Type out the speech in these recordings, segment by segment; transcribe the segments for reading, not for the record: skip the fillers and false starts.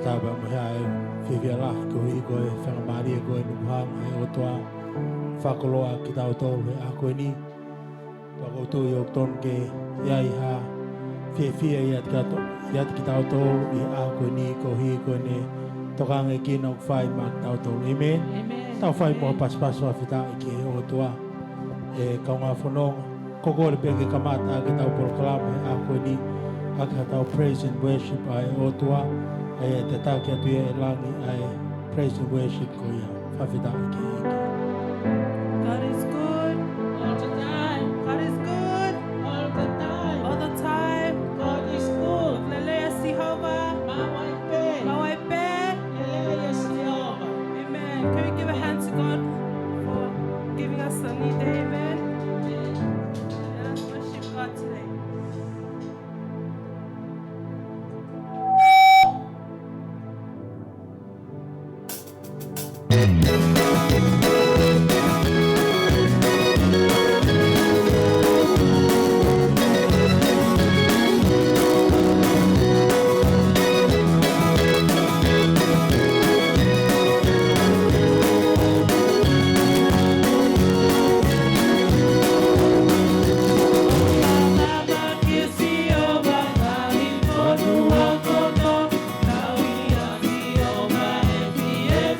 Taba mahai fivela ko iko e whangamari e koe nukuhang e o toa whakoloa ki tau tolu e a koe ni wako tu i o ton ke iai ha fia iat ki tau tolu i a koe ni ko hi koe ne tokang e kina o whai mak tau tolu. Amen. Tau whai mo pas wa whita i ki e o toa e kaunga whanonga koko le peke kamata a ki tau proklama e a koe ni a ki tau praise and worship a e o toa ai te tāke atu e langi ai praise and worship ko ia whawhita ki eke. God is good all the time. God is good all the time. All the time. God is good. Lelea Sihova. Mawai pe. Lelea Sihova. Amen. Can we give a hand to God for giving us a new day? Amen. Let us worship God today.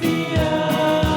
Via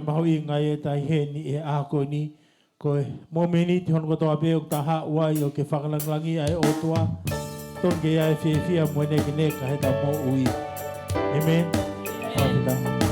maho i ngai e tai he ni e a koe ni. Koe momeni ti hon kotoa pe o taha uai o ke whakalanglangi ai o toa. Ton ke ai fia moene ki ne ka heta mo ui. Amen. Whakita.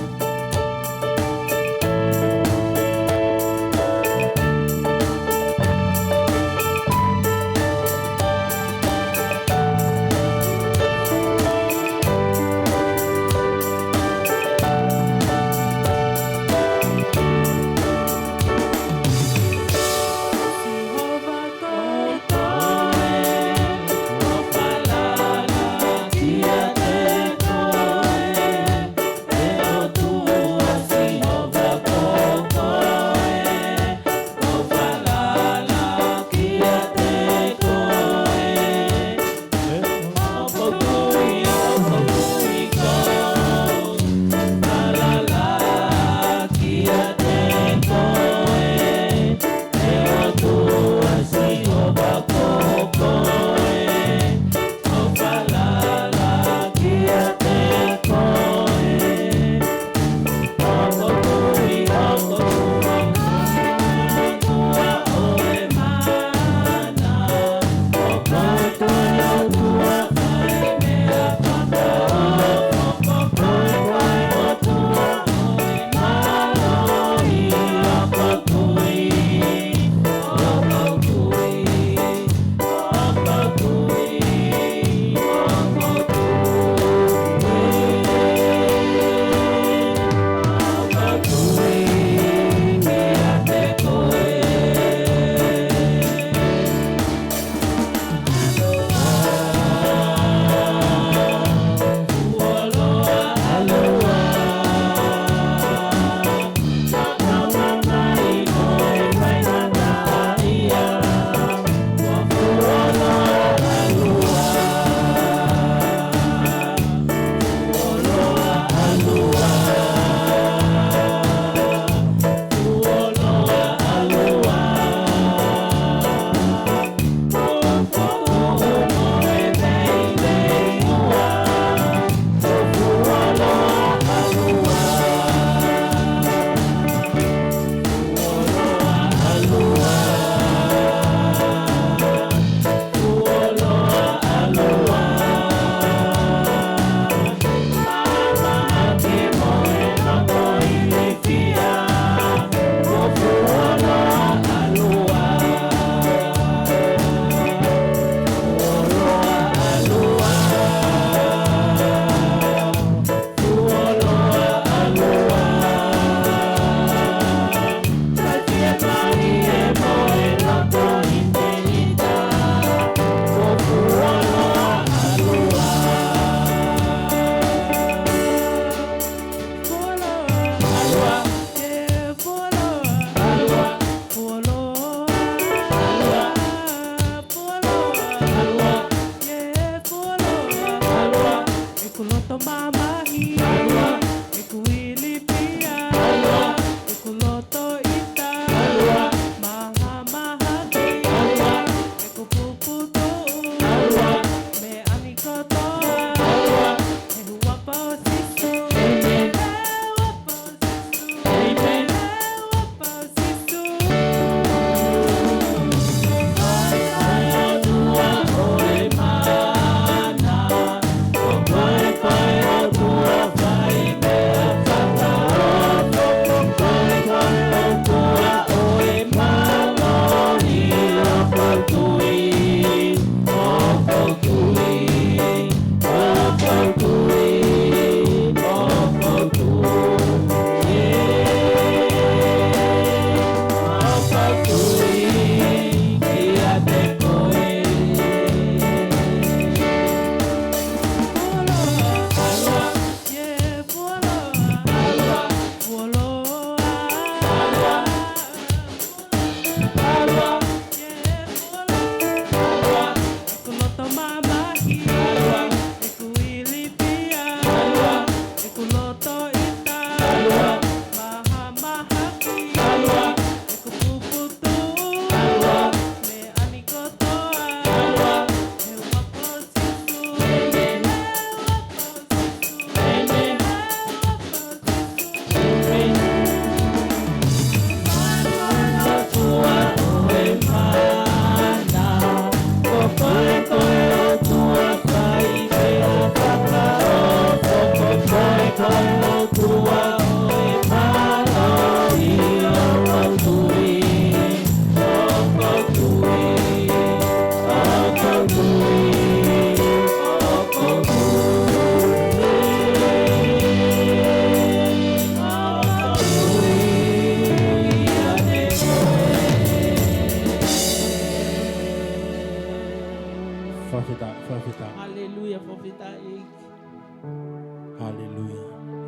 Hallelujah.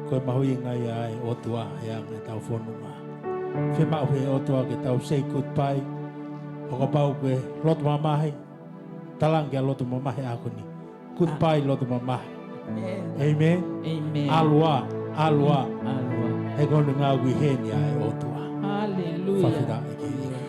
Koe mahui ngai ai o tua hea ngai tau whonunga. Whe mau he o tua ke tau say goodbye. O ka pau ke lotu mamahi. Talangi a lotu mamahi ako ni. Goodbye lotu mamahi. Amen. Amen. Alua. Alua. He konu ngā wiheni ai o tua. Hallelujah. Whawhira iki. Hallelujah.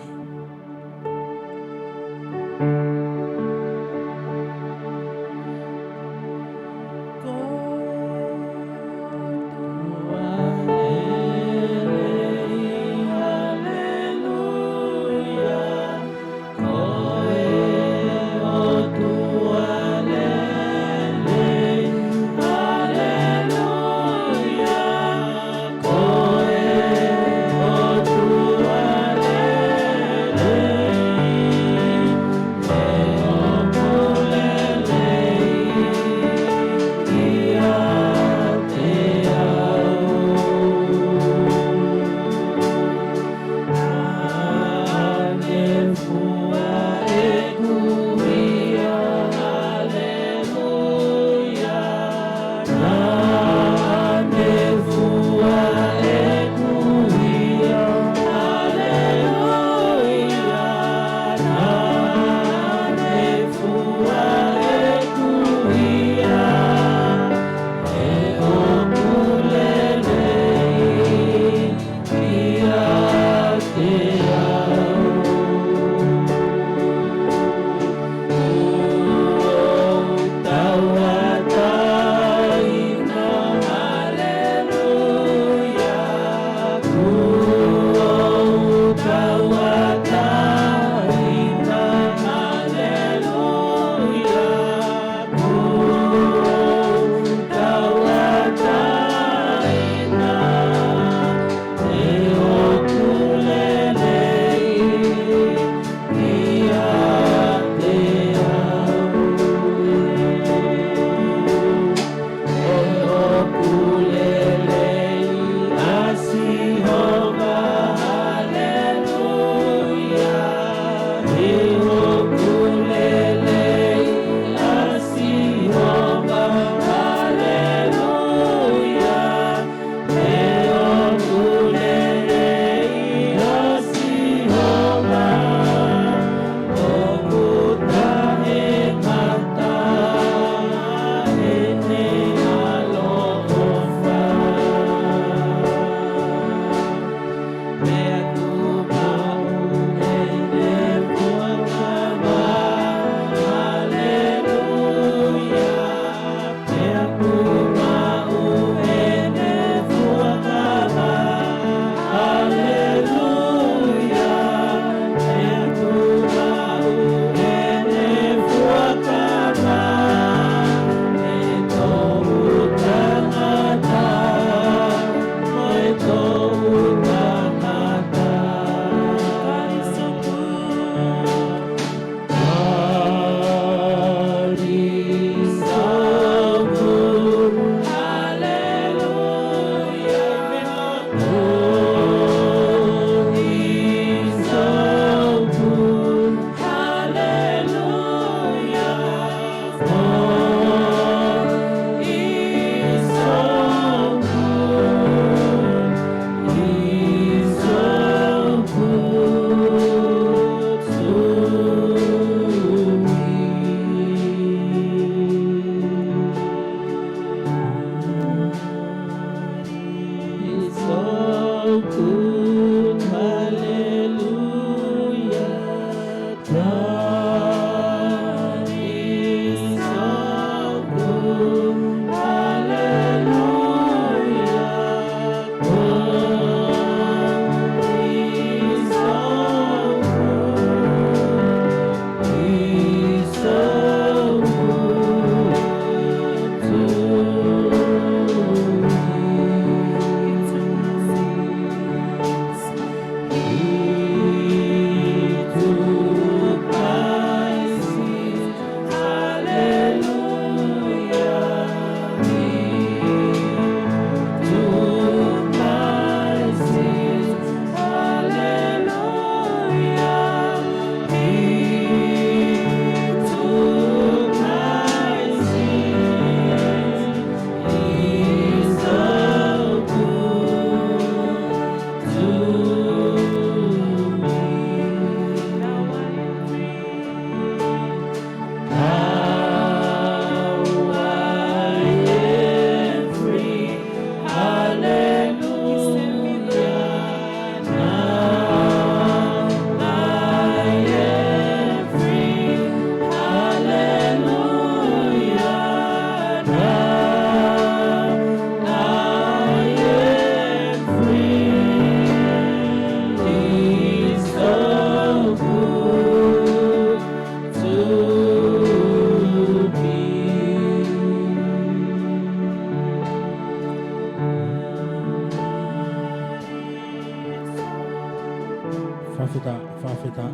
Whawheta.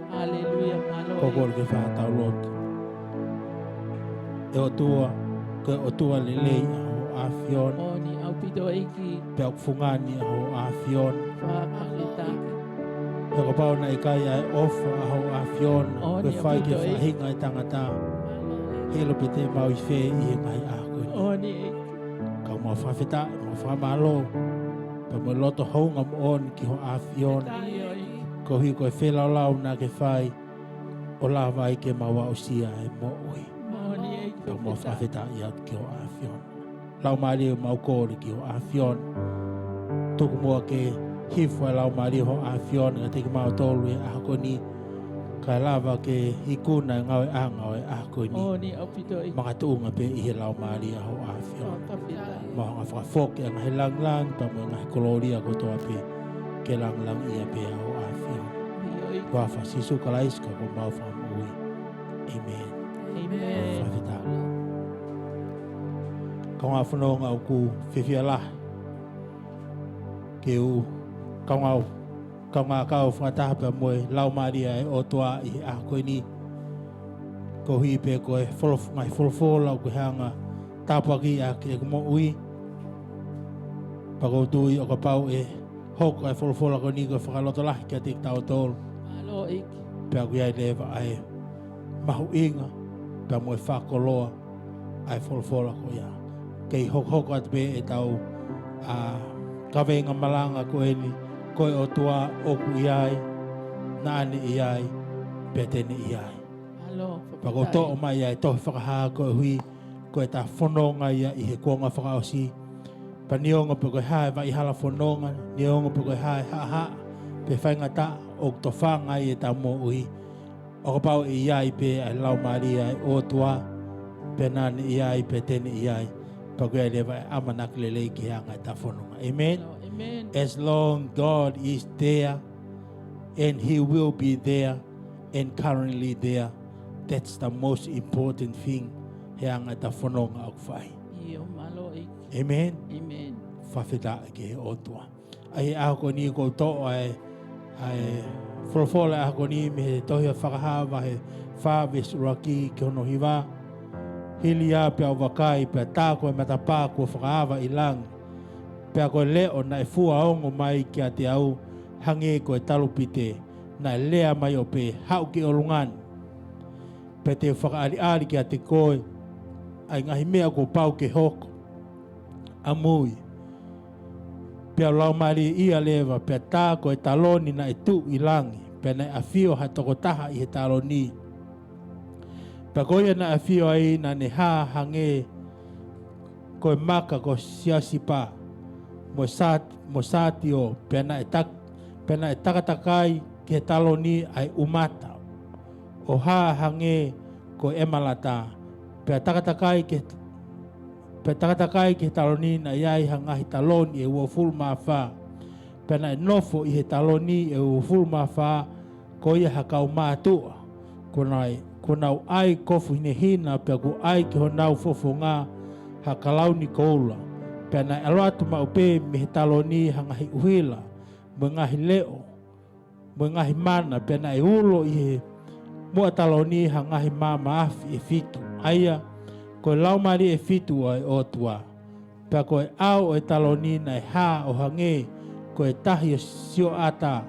Hallelujah, Koko malo ke whahatau lot. E o tua, ke o tua lelei aho awhion. Oni au pito iki. Pe au fungani aho awhion. Whakawhita. E ka pau na ikai ai ofa aho awhion. Koe Oni whai ke apito whahinga i tangata. Helo pe te mau i whē i he ngai a koe ni. Oni iki. Kau mau whawheta, mau whamalo. Pa mo loto haunga mo on ki ho awhion. Ko hi koe whelaulau na ke whai. O la vai ke mawa o sia e mo ui. Oni iki. Pau mo whawheta i at ki ho awhion. Lau maari o mau kōri ki ho awhion. Tuku mua ke hifua lau maari ho awhion. Nga teki mau tolu e ahako ni. Ka lava ke hikuna ngau e anga o e ahako ni. Oni au pito iki. Mga tuunga pe i he lau maari a ho awhion. Whakawhita. Mga nga whakafoke ang he lang lang. Pa mga nga koloria ko toa pe. Ke lang lang ia pe a ho awhion. Wafa sisu kalais ka ko mau whamui. Amen. Amen. Whawheta. Ka ngā whanonga au ku whiwhia lah. Ke u ka ngā kau whangataha pa moe lau maria e o toa i a koe ni. Ko hui pe koe ngai Folofola o koe hanga tāpaki a ke kumo ui. Pa kou tui o ka pau e hoko e Folofola ko ni koe whakaloto lahi kia tik tau tolu. Malo iki. Pe a kuiai lewa ai mahu inga. Pe a moe whakoloa ai Folofola ko ia. Kei hoko atu pe e tau Kaveinga malanga koe ni. Koe o tua oku iai. Naani iai. Petene iai. Malo. Pako to o mai ai tohi Fakaha koe hui. Koe ta whanonga ia i he kuonga whakaosi. Pa nionga pe koe hae wa i hala whanonga. Nionga pe koe hae ha. Pe whainga ta o to whanga i e ta mo ui. O ka pau i iai pe ai lau maria ai o tua. Pe nani iai pe tene iai. Pa koe lewa e amanak lelei ki hanga i ta whanonga. Amen. Amen. As long God is there and He will be there and currently there, that's the most important thing. He anga ta whanonga au whai. Iyo malo iki. Amen. Amen. Whawheta ke he otua. Ai ahako ni ko to ai Folofola ahako ni me he tohi a Fakaha wa he whawes uraki ke hono hiwa. Hili a pe au wakai pe tā koe matapā kua whakaawa i langi. Pea koe leo na e fua ongo mai ki a te au hange koe talupite na e lea mai o pe hau ki Olungani. Pe te whakaari ki a te koe ai ngahi mea ko pau ke hoko. Amui. Pea lau mari ia lewa pea tā koe taloni na e tu i langi. Pea na e awhio ha toko taha i he taloni. Pea koe na e awhio ai na ne haa hange koe maka ko siasipa. Mo sati o pena e takatakai ke taloni ai umata. O ha hange ko emalata. Pe takatakai ke taloni na iai hangahi taloni e ua fulma wha. Pena e nofo i he taloni e ua fulma wha ko ia hakau mātua. Konau ai kofu hine hina pe ku ai ki honau fofo ngā hakalauni koula. Pena aloatu maupe me he taloni hangahi uhila. Mengahi leo. Mengahi mana. Pena e ulo i he mua taloni hangahi maafi e fitu. Aia, koe laumari e fitu ai o tua. Pea koe au e taloni na e haa o hange. Koe tahi o sio ata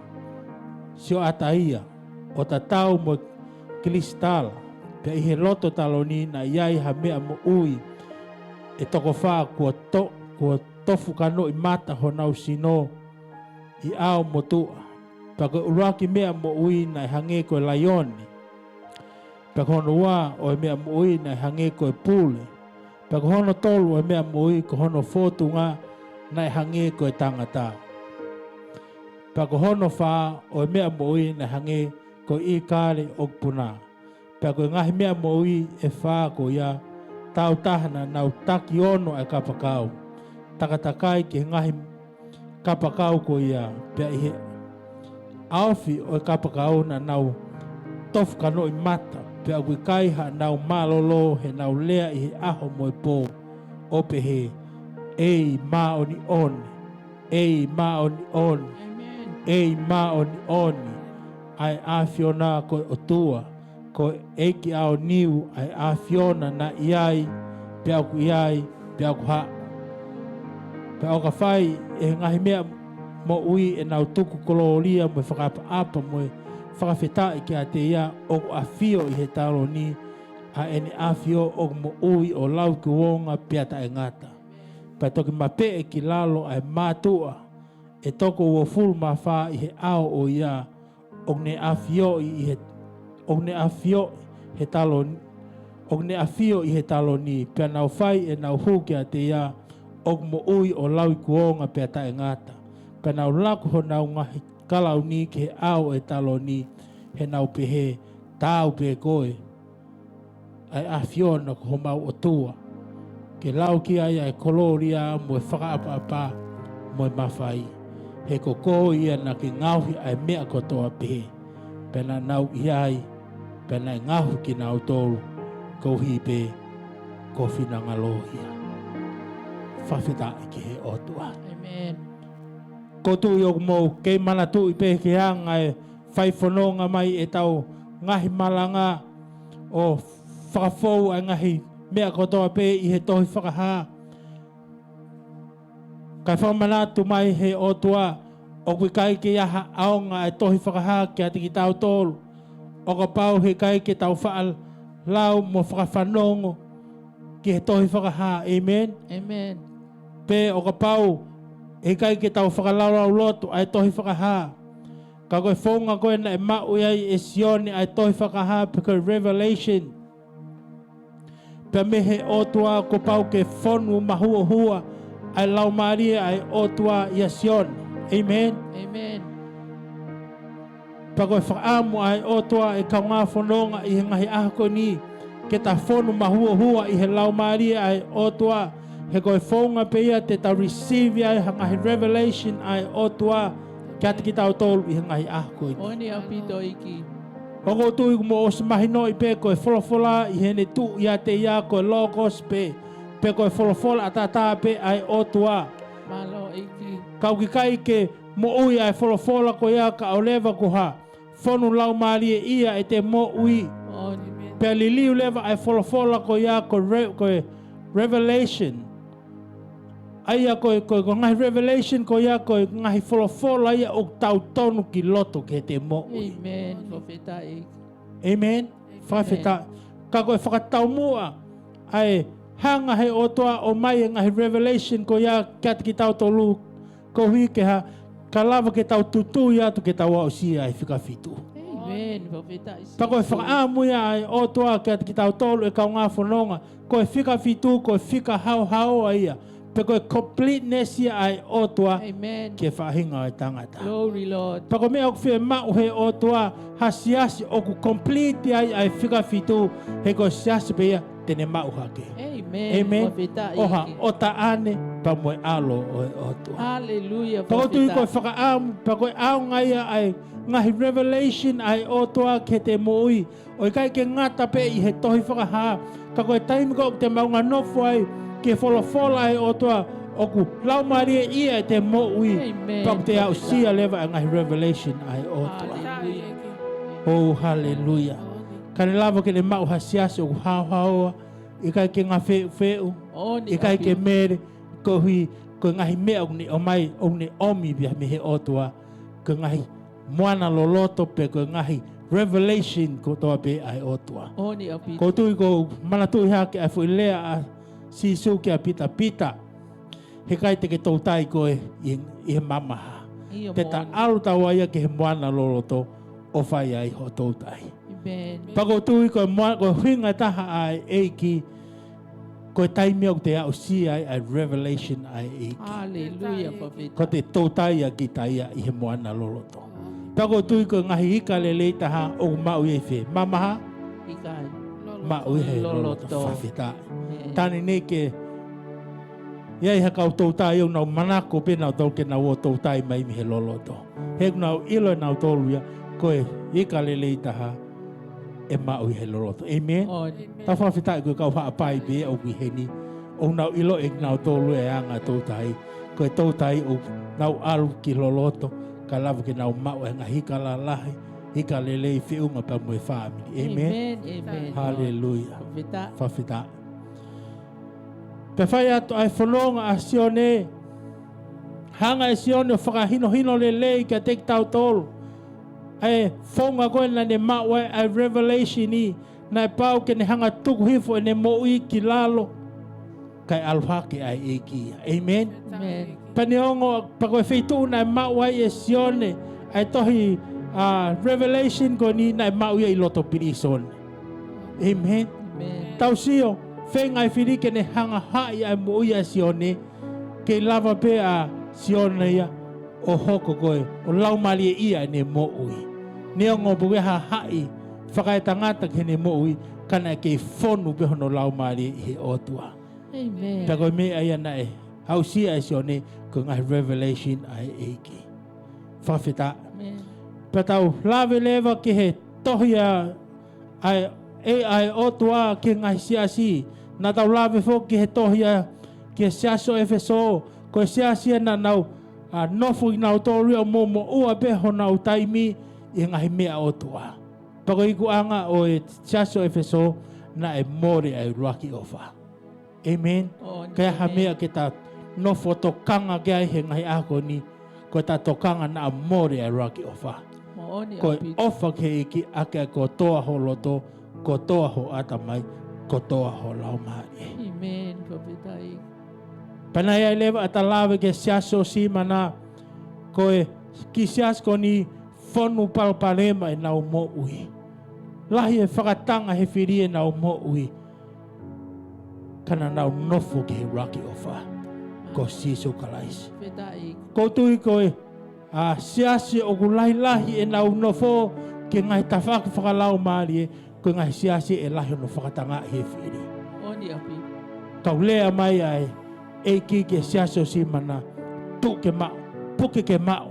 ia. O tatau mo kristala. Pea i he loto taloni na iai ha mea mo ui. E toko whaa kua tofu kano i mata honau sino i ao motua. Pako uraki mea mo ui na hange koe laioni. Pako hono wā o e mea mo ui na hange koe pule. Pako hono tolu o e mea mo ui ko hono fotunga na hange koe tangata. Pako hono whaa o e mea mo ui na hange koe i kare o puna. Pako ngahi mea mo ui e whaa ko ia tau tahana nau taki ono e kapakau. Takatakai ki ngahi kapakau ko ia. Pea ihe aofi o e kapakau na nau tofu kano i mata. Pea kui kaiha nau malolo he nau lea i he aho mo e pō. Ope he ei ma oni on. Ei ma oni on. ei maoni oni ai afiona ko otua ko eki ao niu ai afiona na iai pia ku iai pia ku ha pe o ka fai e ngahi mea mo ui e nau tuku koloria mo whakapa mo whakawheta i kia te ia o afio i he talo ni a ene afio o mo ui o lau ki wonga pia ta e ngata pa toki mape e ki lalo ai mātua e toko ua fulu mawha i he ao o ia o ne afio i he o ne afio he talo o ne afio i he talo ni pia nau whai e nau hu kia te ia o mo ui o lau i kuonga pia ta e ngata pia nau laku ho nau ngahi kalau ni ke he ao e talo ni he nau pehe tau pe koe ai afio na ko mau o tua ke lau ki ai ai koloria mo e whakaapa mo e mawhai he koko ia na ki ngauhi ai mea kotoa pehe pena nau iai pena ngauhi ki nau tolu kouhi pe kofina ngalohia whawhita i ki he otua Amen. kotu i o mo kei mana tu i pe ke hanga e whaifononga mai e tau ngahi malanga o whakafou a ngahi mea kotoa pe i he tohi Fakaha. Kai whamanatu mai he otua o kui kai ke aha aonga e tohi Fakaha ke ati ki tau tolu. O ka pau he kai ke tau whaal lau mo whakawhanongo ki he tohi Fakaha. Amen. Amen. Pe o ka pau he kai ke tau whakalau loto ai tohi Fakaha. Ka koe whonga koe na e mau iai e sione ai tohi Fakaha pe koe Revelation. Pe me he otua ko pau ke whonu mahua hua ai lau maria ai otua ia sione. Amen. Amen. Pa koe whaamu ai otua e kaunga whanonga i he ngahi ahako ni ke ta whonu mahua hua i he lau maria ai otua he koe whonga pe ia te ta receive ai ngahi Revelation ai otua ke ati ki tau tolu i he ngahi ahako ni. Oni a pito iki. Hoko tui mo o se mahino i pe koe Folofola i hene tu i a te ia koe logos pe koe Folofola atata pe ai otua. Malo iki. Kau ki kai ke mo ui ai Folofola ko ia ka olewa ko ha. Whonu lau marie ia e te mo ui. Oni. Pe liliu lewa ai Folofola ko ia koe Revelation. Aia koe ngahi Revelation ko ia koe ngahi Folofola ia o tau tonu ki loto ke te mo ui. Amen. Profeta iki. Amen. Whawheta. Ka koe whakatau mua. Ai hanga he otoa o mai ngahi Revelation ko ia kia ki tau tolu. Ko hui ke ha. Ka lava ke tau tutu ia tu ke tau au si ai whikawhitu. Amen. Profeta iki. Pa koe whakaamu ia ai otoa kia ki tau tolu e kau ngā whanonga. Koe whikawhitu, koe whika hau ia. Pe koe completeness ia ai otoa. Amen. Ke whahinga ai tangata. Glory Lord. Pa ko mea o whia mau he o toa hasiasi o ku complete ai whikawhitu he ko siasi pe ia tene mau hake. Amen. Amen. Profeta Oha iki. o ta ane pa moe alo o toa. Hallelujah. Pa ko tui koe Profeta. whakaamu, pa koe au ngai ai ngahi Revelation ai o toa ke te moui. O i kai ke ngata pe i he tohi Fakaha. Ka koe taimi ko te maunga nofo ai ke Folofola ai o toa o ku lau maria ia te moui. Amen. Pa ko te au sia lewa ai ngahi Revelation ai o toa. Hallelujah. Oh, hallelujah. Kane lava ke le mau hasiasi o hao i kai ke ngā wheu, Oni i kai ke api. mere, ko hui, ko ngahi mea o mai, o ne omi bia me he otua, ko ngahi moana loloto pe ko ngahi Revelation ko toa pe ai otua. Oni api. Ko tui ko mana tui hake ai fui lea a sisu ke a pita. He kai te ke tautai koe i he mamaha. Ia Te ta mo. alu tawa ia ke he moana loloto o whai ai ho tautai. Amen. Pako tui koe hinga taha ai eiki, koe taimi au te au si ai Revelation ai eiki. Hallelujah. Ko Profeta. te tautai a ki taia i he moana loloto. Pako tui koe ngahi hika le lei taha o mau i whi. Mamaha, Ikai. mau i he loloto Loloto. whawhita. Amen. Tani ne ke, iai haka o tautai au nau manako pe nau tau ke nau o tautai mai mi he loloto. Heku nau ilo e nau tolu ia, koe hika le lei taha e mau i he loloto. Amen. Oni. Ta whawhita koe kau haapai pe au ki heni. O nau ilo e nau tolu e anga tautai. Koe tautai o nau alu ki loloto. ka lava ke nau mau e ngā hika la lahi, hika lelei whiunga pa mui family. Amen. Amen. Hallelujah. Vita. Whawhita. Pe whai atu ai whanonga a sione, hanga e sione o whakahino hino lelei ka teki tau tolu. Ai whonga koe na ne mau ai revelation i, na e pau ke ne hanga tuku hifo e ne mo'i ki lalo, kai aluhake ai e kia. Amen. Amen. Paneongo pa koe wheitu na e mau ai e sione, ai tohi revelation ko ni na e mau ia i loto pirisone. Amen. Amen. Tau sio, whengai whirike ne hanga hai ai mo ia sione, ke lava pe a sione ia o hoko koe, o laumali e ia ne mo ui. Neongo buwe ha hai, whakai tangata ke ne mo ui, kana ke whonu pe hono laumali i he otua. Amen. Pea koe me aia na e, hau sia e sione, ko ngai revelation ai eiki. Whawhita. Amen. Pea tau lawe lewa ke he tohia ai otua ke ngai siasi, na tau lawe fo ke he tohia ke siaso efeso, ko siasi na nau nofu i nau tōru o momo ua beho nau taimi i ngai mea otua. Pako iku anga o e siaso efeso na e more ai ruaki ofa. Amen. Kaya ha mea ke ta nofo tokanga ke ai he ngai ako ni, ko ta tokanga na more ai ruaki ofa. Ko ofa ke iki ake ko toa ho loto, ko toa ho atamai, ko toa ho laumari. Amen. Profitai. Panai ai lewa ata lawe ke siaso si mana, ko e ki sias ko ni whonu palpalema e nau mo ui. Lahi e whakatanga he whiri e nau mo ui. Kana nau nofo ke he raki ofa, ko siso kalaisi. Profitai. Ko tui ko e siasi o kulai lahi e nau nofo ke ngai tawhaku whakalau maari e, ko ngai siasi e lahi no whakatanga he whiri. Oni api. Kau lea mai ai, e ki ke siaso si mana, tu ke mau, puke ke mau,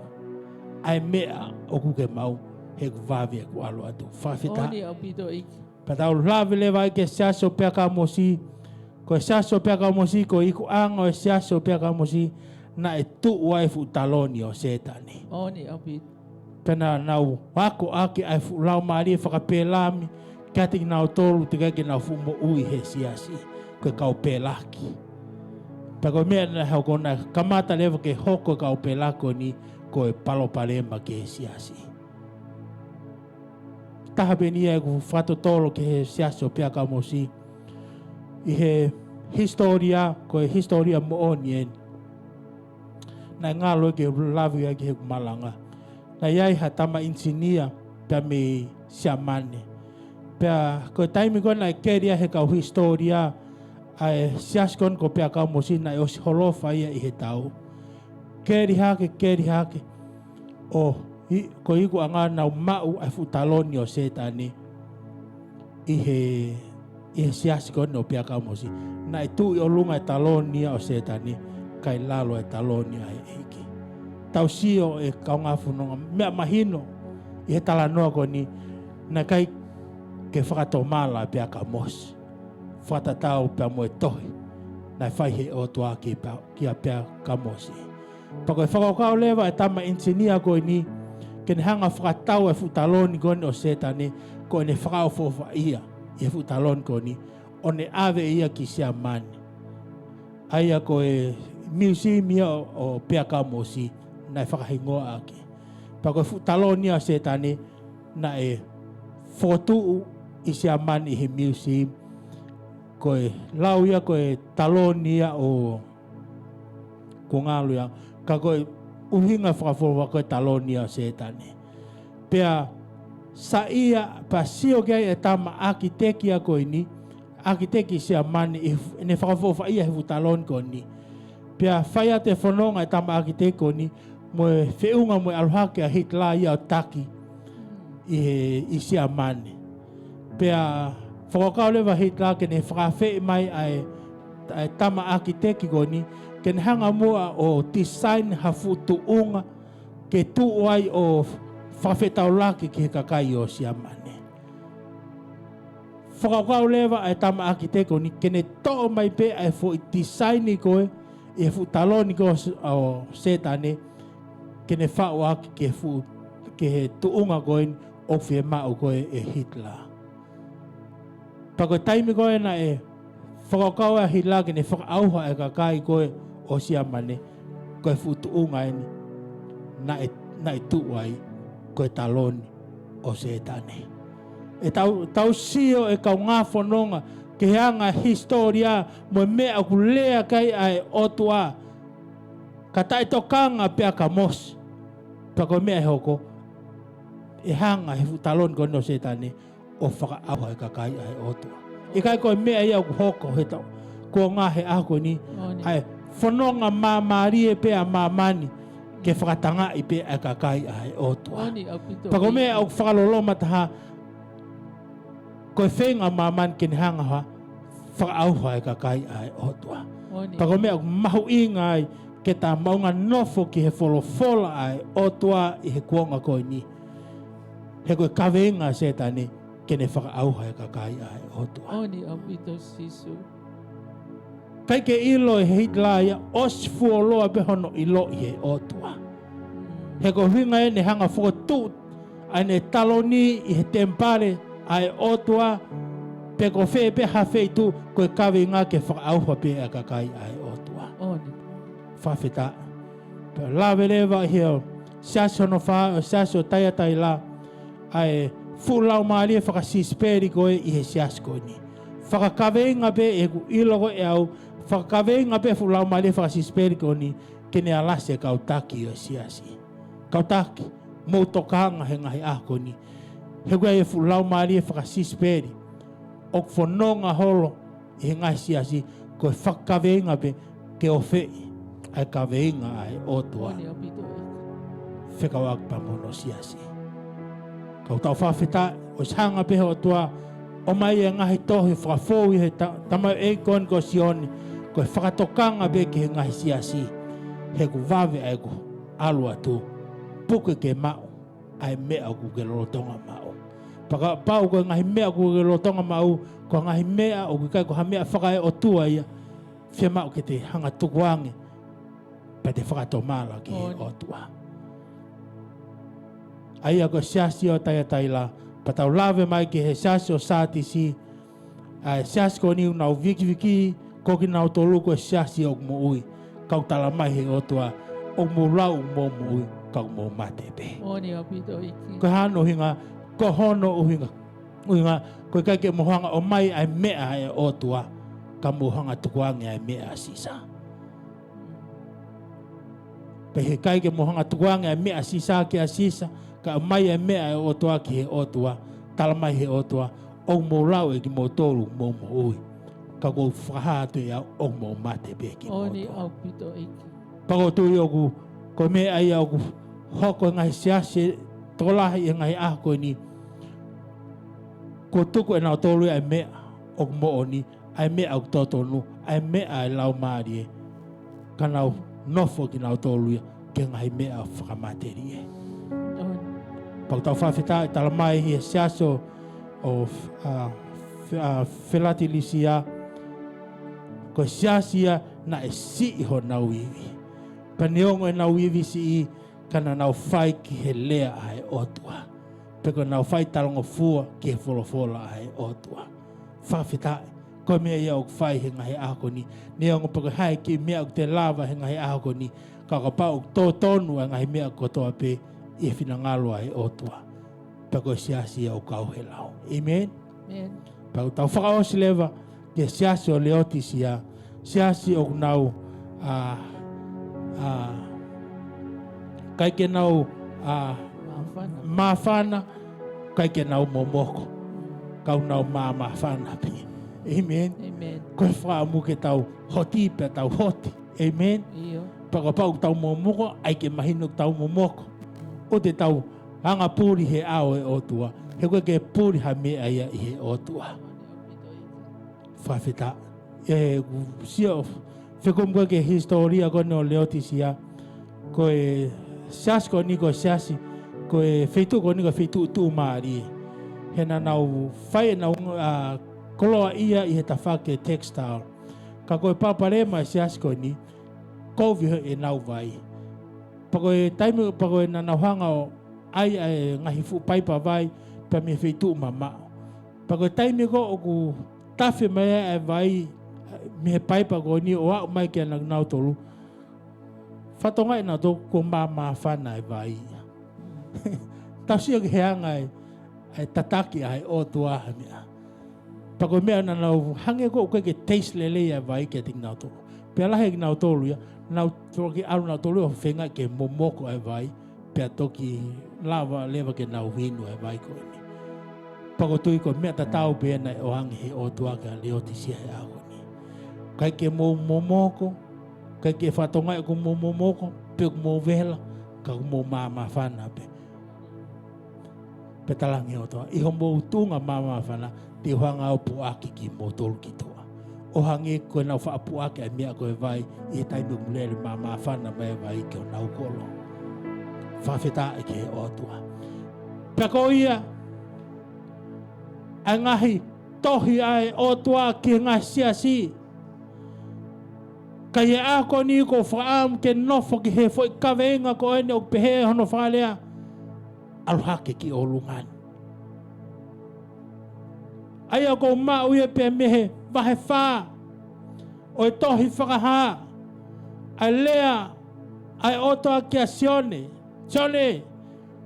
ai mea o ku ke mau, he ku vavi e ku alo atu. Whawhita. Oni api to ik. Patau lawe lewa ke siaso pea ka mosi, ko siaso pea ka mosi, ko iku anga o siaso pea ka mosi, na e tu wai fu taloni o setani. Oni api. Pena nau wako ake ai fu lau maari e whakapelami, kati nau tolu te kake nau fu mo ui he siasi, ko kau pelaki. Pako mea na hau kona kamata lewa ke hoko kau pelako ni, ko e palo palema ke he siasi. Taha benia e ku whato tolo ke he siasi o pia ka mosi, i he historia, ko e historia mo onien. Na ngalo ke lawi ke he malanga. Na iai ha tama insinia pia me siamane. Pia ko taimi kona e keria he kau historia, ai siaskon ko pia kau mosi na e osi holofa ia i he tau. Keri hake, o ko iku anga nau mau ai futaloni o setani i he siaskon o pia kau mosi. Na e tu i Olunga e talonia o setani, kai lalo e talonia ai eiki. Tau sio e kaunga funonga, mea mahino i he talanoa ko ni, na kai ke whakatomala pia ka mosi. Whatatau pia mo e tohi, na whai he o toa ki a pia ka mosi. Pako e whakakau lewa e tama insinia ko ni, ke ne hanga whakatau e futaloni ko ni o setani, ko ne whakaofofa ia e futaloni ko ni, o ne ave ia ki sia mani. Aia ko e museum ia o pia ka mosi, na e whakahingoa ake. Pako e futaloni o setani, na e whotu i sia mani i he museum, ko e lau ia ko e talonia o kungalu ia, ka ko e uhinga whakawhorwa ko e talonia o setani. Pea sa ia pa sio kia e tama akiteki a ko ni, akiteki sia mani i ne whakawhorwa ia hefu talon ko ni. Pea whaia te whanonga e tama akiteki ko ni, mo e whiunga mo e aluhake a hitla ia o taki i sia mani. Pea whakakau lewa hitla ke ne whakawhi mai ai tama akiteki ko ni, ke ne hanga mua o design hafutu unga ke tuai o whawhetau laki ke kakai o siamane. Whakakau lewa ai tama akiteki ko ni, ke ne toa mai pe ai fo i design i koe, e futaloni ko o setane, kene whao aki ke he tuunga koe o whi mao koe e Hitler. Pako taimi koe na e whakakau a Hitler kene whakauha e kakai koe o siamane koe fu tuunga eni na e tuai koe taloni o setane. E tau sio e kau ngā whanonga ke hanga historia mo mea ku lea kai ai otua ka tai tokanga pea ka mos pako mea hoko e hanga he talon ko no setane o whaka awa e ka kai ai otua e kai ko mea ia ku hoko he tau ko ngā he ako ni ai whanonga mamari e pea mamani ke whakatanga i pea e ka kai ai otua pako mea o whakaloloma taha ko whenga maman kini hanga ha whakaauha e ka kai ai otua. Pako mea mahu inga ai ke tā maunga nofo ki he Folofola ai otua i he kuonga koe ni. He koe Kaveinga setane kene whakaauha e ka kai ai otua. Kai ke ilo e Hitler ia osfu o loa behono ilo i he otua. He koe hinga e ne hanga whakatūt ai ne taloni i he tempare ai otua pe ko fe pe ha fe tu ko Kaveinga ke whakauha pe a kakai ai otua. Whawhita. Pe la veleva heo siaso no wha o siaso tai la ai fulau maali e whakasisperi koe i he siasko ni. Whakakaveinga pe e ku ilogo e au whakakaveinga pe fulau maali e whakasisperi koe ni kene alase kautaki o siasi. Kautaki mou tokanga he ngahi ako ni. He koe e fulau maali e whakasisperi o whanonga holo i he ngai siasi koe whakaveinga pe ke o whei ai Kaveinga ai otua whekawak pa mono siasi. Kau tau whawhita o sanga pe otua o mai e ngahi tohi whakafou i he tamau e kon ko sioni koe whakatokanga pe ke he ngai siasi he ku wawe ai ku alua tu puke ke mau ai mea ku ke lorotonga mau. Paka pau ko ngahi mea ku ke lotonga mau ko ngahi mea o kai ko ha mea whakae o tua ia whia mau ke te hanga tukuange pa te whakatomala ki he o tua. Aia ko siasi o tai la pa tau lawe mai ki he siasi o sātisi siasi ko niu nau viki ko ki nau tolu ko siasi o mo ui kau tala mai he o tua o mo lau mo ui kau mo mate pe. Ko hano hinga ko hono uhinga ko kai ke mohanga o mai ai mea e otua ka mohanga tukuange ai mea sisa. Pe he kai ke mohanga tukuange ai mea sisa ke a sisa ka mai ai mea e otua ki he otua tala mai he otua o mo lau e ki mo tolu mo ui ka ko whahatu ia o mo mate pe ki mo otua. Pako tu ioku ko mea ai au hoko ngai siasi tolahi e ngai ako ni ko tuku e nao tolu ai mea o mo ni ai mea au totonu ai mea ai lau maari e ka nau nofo ki nao tolu ke ngai mea whakamateri e. Pau tau whawhita tala mai hi e siaso o whelati lisia ko siasia na e si iho nau iwi. Paneongo e nau iwi si i kana nau whai ki he lea ai otua. Peko nau whai talongo fua ki he Folofola ai otua. Whawhita, koe mea ia o whai he ngahi ako ni. Neongo peko hai ki mea o te lava he ngahi ako ni. Kakapa o tō tonu a ngahi mea kotoa pe i he whinangalo ai otua. Peko siasi o kauhe lau. Amen? Peko tau whakaosi lewa ke siasi o leoti sia. Siasi o nau kai ke nau mawhana, kai ke nau momoko. Kau nau mawhana pe. Amen. Koe whaamu ke tau hoti pe tau hoti. Amen. Pakapau tau momoko, ai ke mahinu tau momoko. O te tau hanga pūri he ao e otua. He koe ke pūri ha mea ia i he otua. Whawhita. Sia whekumkoe ke historia kone o leoti sia. Koe siasi ko ni ko siasi ko e feitu ko ni ko feitu tu maari hena nau fai nau koloa ia i he tawhake textile ka koe paparema siasi ko ni kovi e nau vai Pakoe taimi pakoe na nauhanga o ai ngahi fu pai pa vai pa me feitu mama. Pakoe taimi ko o ku tafe mai vai me pai pa ko ni o a mai ke na nau tolu. Fatonga ina to ko mama fana vai. Tasi ke hanga ai tataki ai o tua mea. Pakoe mea na nau hange ko ke taste lele vai ke ting nau tolu. Pea lahe ki nau tolu ya. Nau toki alu nau tolu o whenga ke momoko ai vai. Pea toki lava lewa ke nau hinu ai vai ko ni. Pako tui ko mea tatau pea nai o hangi he o tua ka leo ti sia he ako ni. Kai ke momoko, kai ke whatonga e ko momoko, pe ko mo vela, ka ko mo mama whana pe. Pe talangi o toa. Iho mo utunga mama whana, te hanga o puaki ki mo tolu ki toa. O hangi koe nau wha puaki ai mea koe vai, i taimi mulele mama whana mai vai ke o nau kolo. Whawheta e ke o tua. Pe ko ia, ai ngahi tohi ai o tua ki ngahi siasi. Kai e ako ni ko whaam ke nofo ki he fwoi Kaveinga ko ene o pehe hono whalea. Aluhake ki Olungan. Ai ako mau ia pe mehe vahe wha. O e tohi Fakaha. Ai lea ai o toa ki a sione. Sione,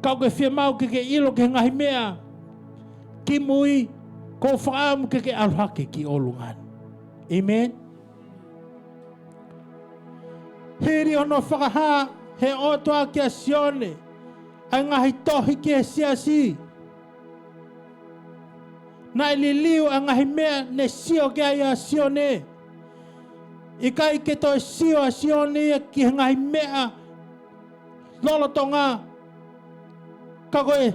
kau ke whia mau ke ilo ke ngahi mea. Ki mui ko whaam ke aluhake ki Olungan. Amen. Hiri ono Fakaha he o toa ki a sione. Ai ngahi tohi ki e siasi. Na ililiu a ngahi mea ne sio ki a sione. Ikai ke toi sio a sione ki ngahi mea. Lolo tonga. Kakoe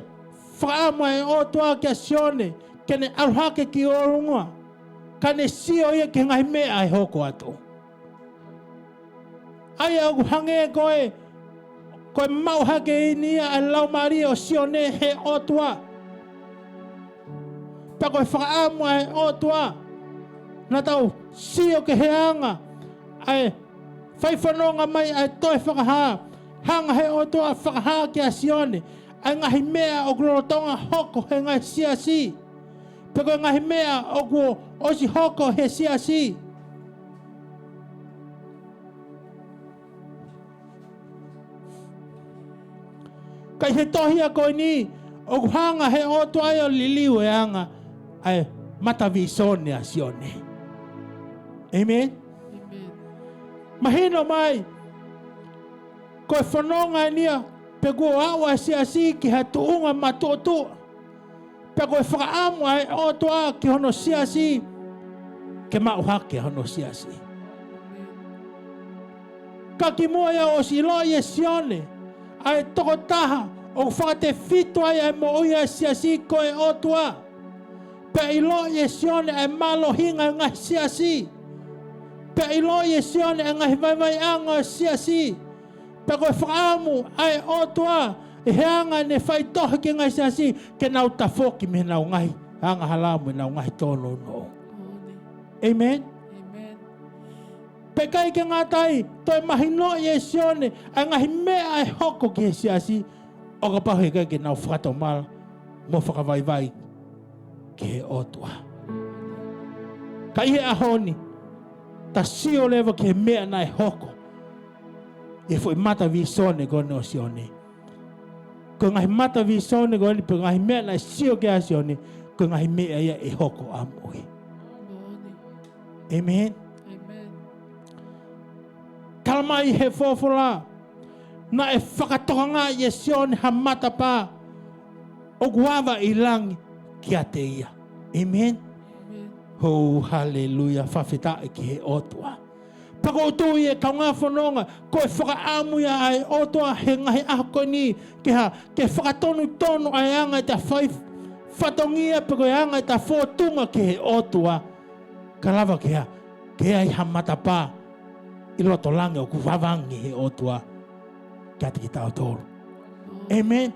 whaama e o toa ki a sione. Kene aluhake ki Olunga. Kane sio ia ki ngahi mea e hoko ato. Ai au hange koe. Koe mau hake inia a lau maria o sione he o tua. Pa koe whakaamu ai o tua. Na tau sio ke heanga. Ai whaiwhanonga mai ai toi Fakaha. Hanga he o tua Fakaha ki a sione. Ai ngahi mea o glorotonga hoko he ngai siasi. Pa koe ngahi mea o kuo osi hoko he siasi. Kai he tohi a koe ni, o hanga he o toai o liliu e anga, ai matavi sone a sione. Amen? Mahino mai, koe whanonga nia, pe kua awa siasi ki ha tuunga matotu. Pe koe whakaamu ai o toa ki hono siasi, ke mauhake hono siasi. Ka ki mua ia o si loa e sione, ai toko taha o whakate whito ai ai mo oia siasi koe o tua. Pe ilo e sione ai malo hinga ngai siasi. Pe ilo e sione ai ngai vai anga siasi. Pe koe whaamu ai o tua e heanga ne whai tohi ki ngai siasi ke nau tafoki me nau ngai hanga halamu e nau ngai tono no. Amen? Pe kai ke ngatai, toi mahino e sione, ai ngahi mea e hoko ki e siasi, o ka pahu e kai ke nau whakato mala, mo whakawaiwai ki he otua. Ka ihe ahoni, ta sio lewa ki he mea na e hoko, e fwoi mata vi sone kone o sione. Ko ngahi mata vi sone kone, pe ngahi mea na e sio ki a sione, ko ngahi mea ia e hoko amui. Amen? Kalamai he Folofola na e whakatohanga i e sione ha matapa o guava i langi ki a te ia. Amen? Oh, hallelujah. Whawheta e ki he otua. Pako utu i e kaunga whanonga ko e whakaamu ia ai otua he ngahi ako ni ke whakatonu tono ai anga i ta whatongia pako e anga i ta whotunga ki he otua. Kalawa ke ai ha matapa i loto lange o kuwawangi he otua kia te ki tau tōru. Amen.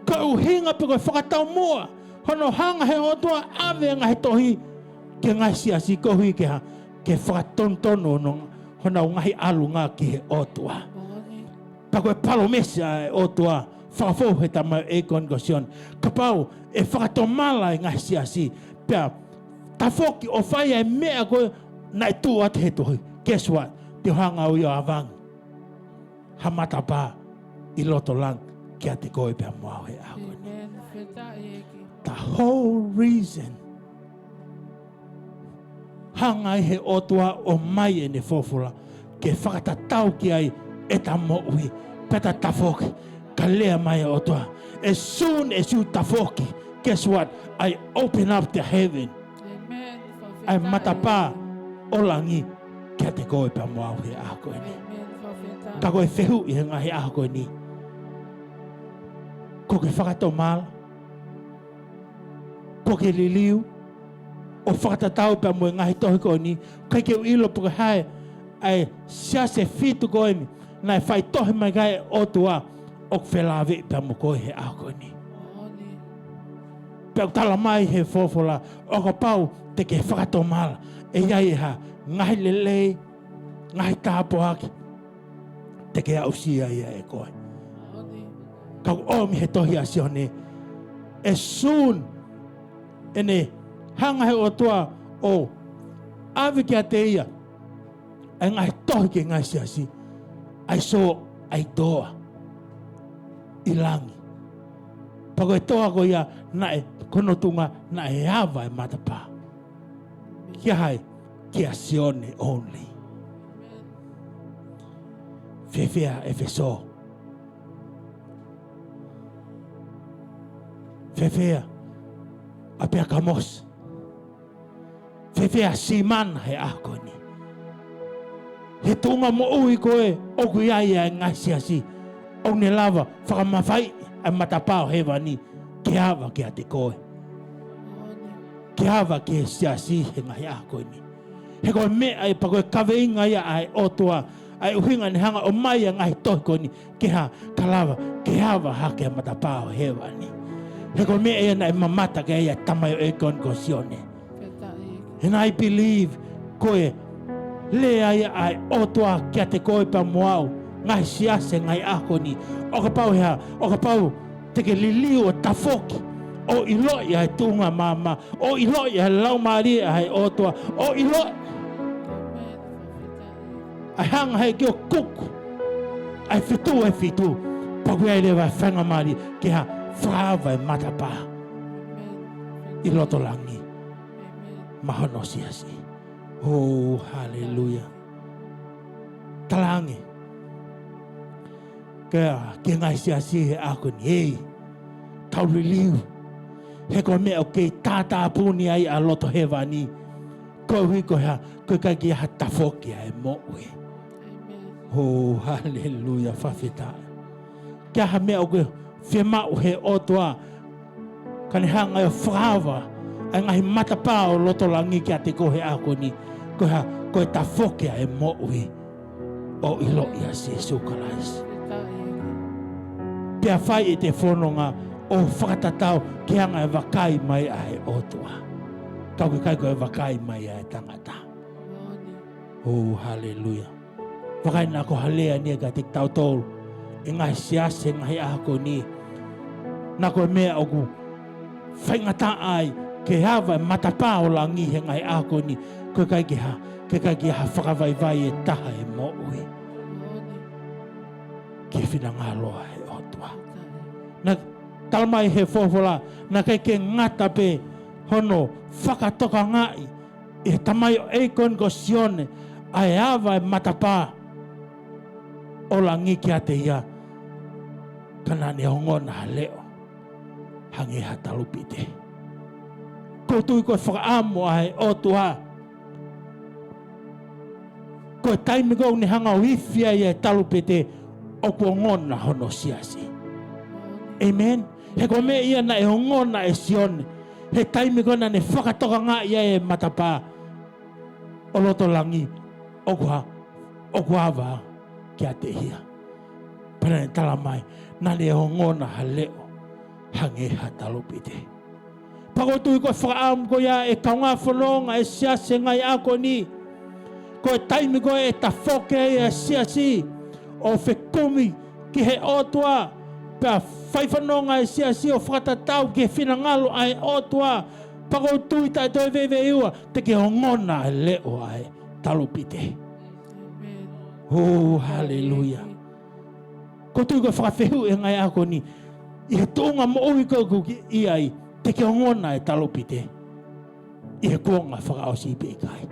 Ka uhinga pe koe whakatau mua. Hono hanga he otua awe ngahi tohi ke ngai siasi kohui ke whakatontono hono ngahi alu ngā ki he otua. Pako e palo mesa o tua whakafo he tama e kongosion. Ka pau e whakatomala e ngai siasi. Pea tafoki o whai e mea koe na e tū ate he tohi. Guess what? Te hanga o i o avang. Hamata pā I loto lang kia te koe pea moa he a koe ni. The whole reason hanga he otua o mai e ne Folofola ke whakatatau ki ai e ta mo'ui peta tafoki ka lea mai o toa. As soon as you tafoki, guess what? I open up the heaven. Amen. Ai matapa o langi kia te koe pea moa he a koe ni. Ka koe whehu I henga he a koe ni. Ko ke whakatomala. Ko ke liliu. O whakatatau pea moe ngahi tohi koe ni. Kai ke uilo puke hae ai sia se fitu koe ni. Nai whai tohi mai kai o tua o whelawe pea mo koe he a koe ni. Pea tala mai he Folofola o ka pau te ke whakatomala. E iai e ha ngahi lelei, ngahi tāpoaki. Te ke au sia ia e koe. Kau omi he tohi a sione. As soon ene hanga he o tua o awi kia te ia. Ai ngai tohi ke ngai siasi. Ai so ai toa. I langi. Pako e toa ko ia na e konotunga na e hawa e matapa. Kia hai, kia sione only. Fefea e feso. Fefea a pea kamos. Fefea siman he ako ni. He tunga mo ui koe o kuiai e ngasi asi. O ne lava whakamawhai a matapao hewa ni. Ke hawa ke a te koe. Ke hawa ke siasi he ngahi ako ni. He koe me ai pa koe Kaveinga ia ai otua. Ai uhinga ni hanga o mai a ngahi tohi koe ni. Ke ha kalawa ke hawa hake a matapao hewa ni. He koe me e na e mamata ke ea tamayo e kongozione. And I believe koe le ai otua kia te koe pa moau. Ngai siase ngai ako ni. O ka pau hea, o ka pau te ke liliu o tafoki. O ilo ia e tunga mama. O ilo ia e laumari ai otua. O ilo ai hanga hei ki o kuku. Ai fitu. Paku ai lewa whanga mari ki ha whaava e matapa. I loto langi. Mahono siasi. Oh, hallelujah. Talangi. Ke ngai siasi he ako ni. Hei. Tau liliu. He ko mea o kei tātā puni ai a loto hewa ni. Ko hui ko hea. Ko kai ki ha tafoki ai mo'ue. Oh, hallelujah. Whawhita. Kia ha mea o ke whemau he otoa. Kani hanga e whaava. Ai ngahi matapa o loto langi kia te kohe ako ni. Ko e tafoki ai mo'ue. O ilo ia se sukalais. Pea whai e te whanonga o whakatatau ki hanga e wakai mai ai otua. Kau ke kai ko e wakai mai ai tangata. Oh, hallelujah. Wakai nā ko halea nia ka te tau tolu. E ngai siase ngai ako ni. Nā ko e mea o ku whaingata ai ke hawa e matapa o langi he ngai ako ni. Ko kai ki ha whakawaiwai e taha e mo'ui. Ke whina ngā loa he otua. Nā talmai he Folofola, nā kai ke ngata pe hono whakatoka ngai. E tamai o eikon ko sione, ai hawa e matapa o langi ki a te ia. Kana ne hongona leo. Hange ha talupite. Ko tui ko whakaamo ai otua. Ko taimi ko ni hanga wifia ia talupite o ko ngona hono siasi. Amen. He ko me ia na e hongona e sione. He taimi ko na ne whakatoka ngā ia e matapa. O loto langi. O kua hawa ki a te hia. Pana e tala mai. Nani e hongona ha leo. Hange ha talupite. Pako tui ko whakaam ko ia e kaunga whanonga e siase ngai ako ni. Ko e taimi ko e ta whoke e siasi. O whekumi ki he otua pa whaiwhanonga e sia o whakatatau ki he whinangalo ai otua pakoutu i tai toi vewe iua te ke o ngona e leo ai talupite. Oh, hallelujah. Ko tui ko whakawhehu e ngai ako ni i he tōnga mo ui kau ki i ai te ke o ngona e talupite i he kuonga whakaosi pe kai.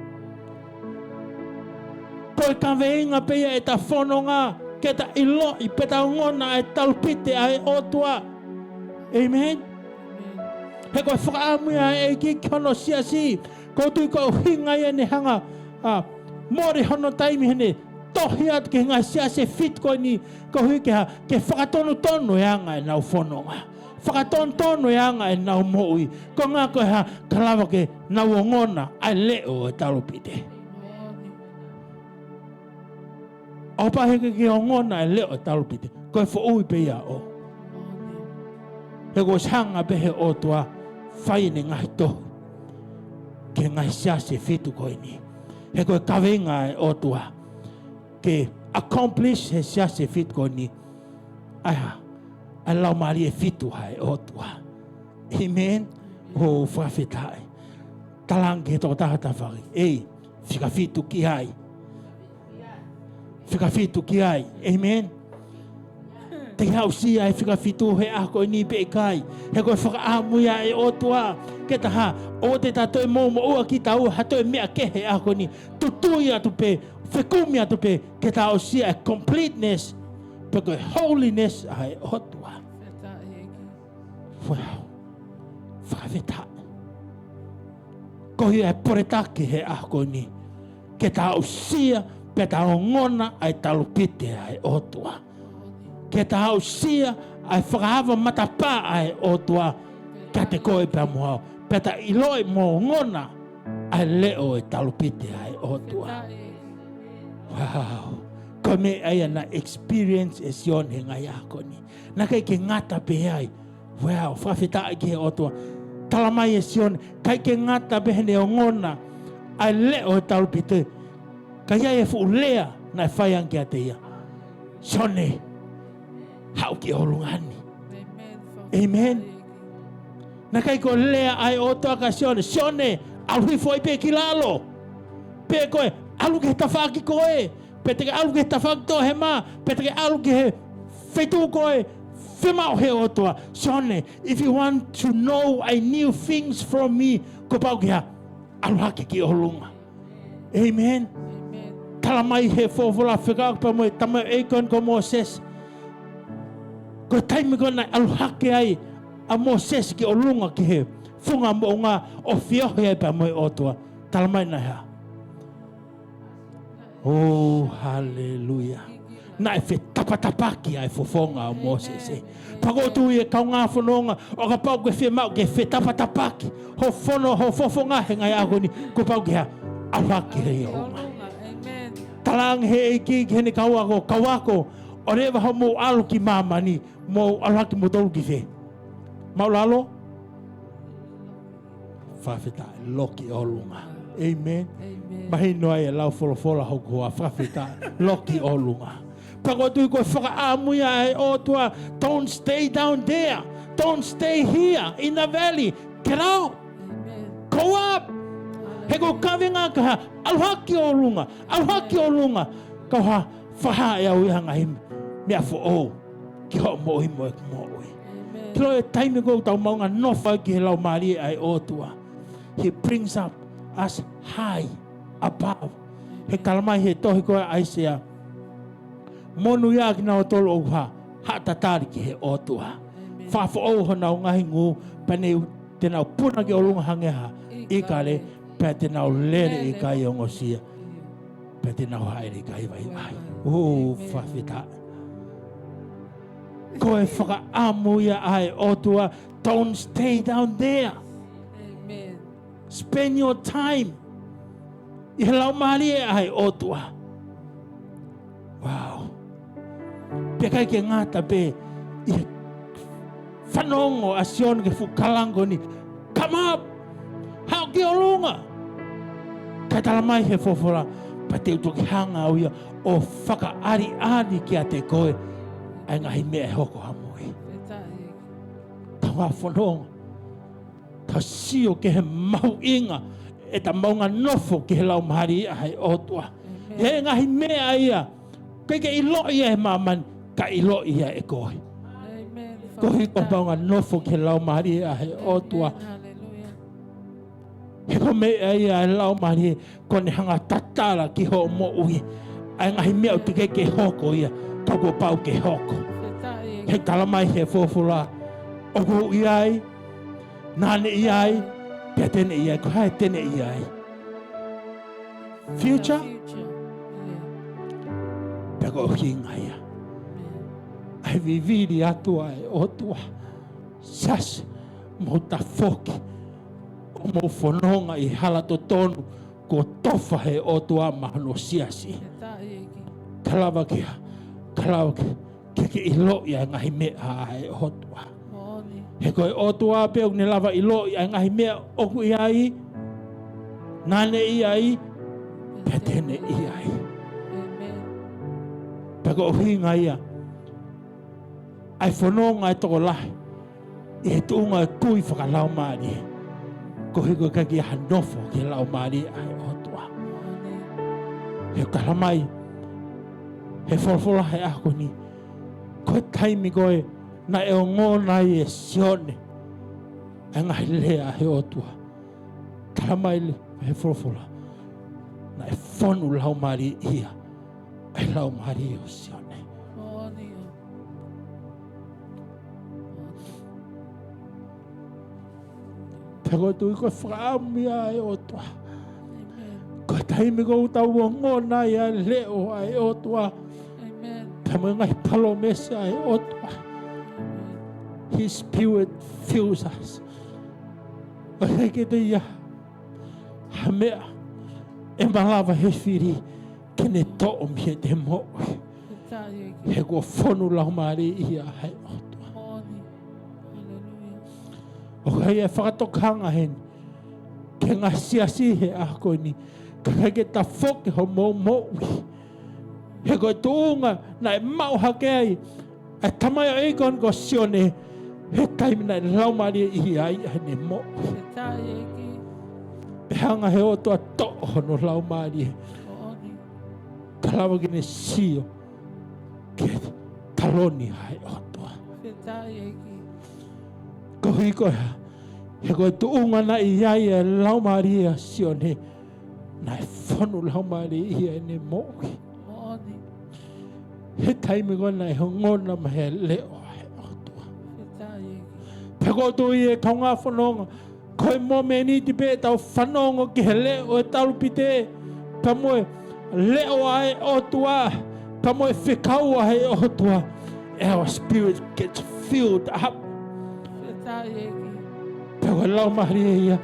Ko e Kaveinga peia e ta whanonga ke ta ilo i peta ngona e talupite ai otua. Amen. He koe whakaamuia e ki kono siasi. Ko tui ko hinga e ne hanga mori hono taimi hene tohi atu ke ngai siasi fit koe ni ko hui ke ha ke whakatonu e anga e nau whanonga. Whakatonu e anga e nau moui. Ko ngā koe ha kalawa ke nau o ngona ai leo e talupite. Opa heke ke o ngona e leo e talupite. Koe whaui pe ia o. He koe sanga pehe o tua whai ne ngai tohu. Ke ngai siase fitu koe ni. He koe Kaveinga e o tua. Ke accomplish he siase fitu koe ni. Aiha. Ai lau maari e fitu hai o tua. Amen. Ho whawhetai. Talangi he tō tahata whaki. Ei, whika fitu ki hai. Whika fitu ki ai. Amen. Te hau sia e whika fitu he ako ni pe kai. He koe whakaamuia e o tua. Ke taha, o te tātou mō ua ki tau, hatoi mea ke he ako ni. Tutui atu pe, whekumi atu pe, ke tau sia e completeness. Pe koe holiness ai o tua. Wow. Whakawhetai. Kohi e poretake he ako ni. Ke tau sia pe tau ngona ai talupite ai otua. Ke tau sia ai whakahawa matapa ai otua. Ka te koe pe amuhau. Pe ta iloi mō ngona ai leo e talupite ai otua. Wow. Ko me ai ana experience e sion he ngai ako ni. Na kai ke ngata pe ai. Wow, whawhetai ki he otua. Talamai e sion. Kai ke ngata pe hene o ngona ai leo e talupite. Ka iai e fu lea na e whaiang kia te ia. Sone, hau ki olungani. Amen. Na kai ko lea ai o toa ka sione. Sione, aluhi foi pe ki lalo. Pe koe, alu ke tawhaki koe. Pe te ke alu ke tawhaki to he mā. Pe te ke alu ke he whetu koe. Whemau he o toa. Sione, if you want to know I new things from me, ko pau ki ha, aluhaki ki olunga. Amen. Talamai he Folofola Fakaha pa mo tama e kon ko Moses. Ko taimi ko na aluhake ai a Moses ki Olunga ki he funga mo nga o fiohe ai pa mo o tua. Talamai na ha. Oh, hallelujah. Na e tapatapaki ai fofonga o Moses e. Pago tu e kaunga fononga o ka pau ke mau ke tapatapaki. Ho fono ho fofonga he ngai agoni ko pau ke ha aluhake he o. Talang he ki hene kawako o rewa ho mo alu ki mamani mo alaki mo tolu ki fe maulalo whawheta loki olunga. Amen. Mahi noa e lau Folofola hoku hoa whawheta loki olunga. Pakotui ko whakaamuia e o tua. Don't stay down there, don't stay here in the valley. Get out. Go up. He ko Kaveinga ka aluhaki o lunga ka ha whaha e au ihanga him mea fo o ki ho mohi moe moe kilo e taimi ko tau maunga nofa ki he lau maari ai o tua. He brings up us high above. He kalamai he tohi koe aisea monu ia ki nao tolo o ha tatari ki he o tua. Whafo o hona o ngahi ngu paneu te nao puna ki o lunga hangeha i kare pe te nau lere i kai o ngosia. Pe te nau haere i kai vai vai. Whawheta. Ko e whakaamuia ai o tua. Don't stay down there. Spend your time. I he lau maari e ai o tua. Wow. Pe kai ke ngata pe i whanongo a sion ke fukalango ni. Come up. Hau ki Olunga. Kai talamai he Folofola pa te utoki hanga au ia o whakaari ki a te koe ai ngai mea e hoko hamoi. Ta wā whanonga. Ta sio ke he mau inga e ta maunga nofo ke he lau mahari ia hei otua. E ngahi mea ia. Keke i lo ia he mamani, ka i lo ia e kohi. Kohi ko maunga nofo ke he lau mahari ia hei otua. He ko mea ia he lau mahari ko ne hanga tatara ki ho mo ui. Ai ngahi mea uti ke hoko ia, toko pau ke hoko. He talamai he Folofola. Ogo iai, nane iai, pia tene iai, ko hae tene iai. Future? Pia ko hinga ia. Ai viviri atua e otua. Sas, mo ta foki. O mo whanonga i hala to tonu, ko tofa he otua mahano siasi. Kalawa kia, ke ilo ia ngahi mea he otua. He koe otua peo ne lava ilo ia ngahi mea oku iai, nane iai, pia tene iai. Pia ko hinga ia. Ai whanonga e toko lahi, i he tuunga e kui whakalau maari. Ko he koe kaki hanofo ke lau maari ai otua. He karamai, he Folofola he ako ni, koe taimi koe, na e o ngōna i e sione. E ngahi lea he otua. Karamai le he Folofola. Na e whonu lau maari ia. E lau maari o sione. Pego tui koe whakaamia e otua. Koe taimi ko utau o ngōna i a leo ai otua. Tamo ngai palo mesa ai otua. His spirit fills us. O heke te ia. Hamea. E malawa he whiri. Kene to'o mia te mo. He kua whonu lau maari ia hai otua. O kai e whakatokanga hen. Ke ngā siasi he ako ni. Ka kai ke ta whoke ho mou mou. He koe tuunga na e mau hake ai. E tamai o eikon ko sione. He taimi na lau maari i ai ne mo. Pehanga he otua to'o hono lau maari. Kalawa kine sio. Ke taloni hai otua. Ko hui koe ha. He koe tuunga na i ai e lau maari a sione. Na e whanu lau maari i ai ne mo. He taimi koe na e hongona ma he leo. Peko tui e kaunga whanonga. Koe mō meni te pē tau whanonga ki he leo e talupite. Pa moe leo ai otua. Pa moe whekau ai otua. Our spirit gets filled up. Peko lau mahari e ia.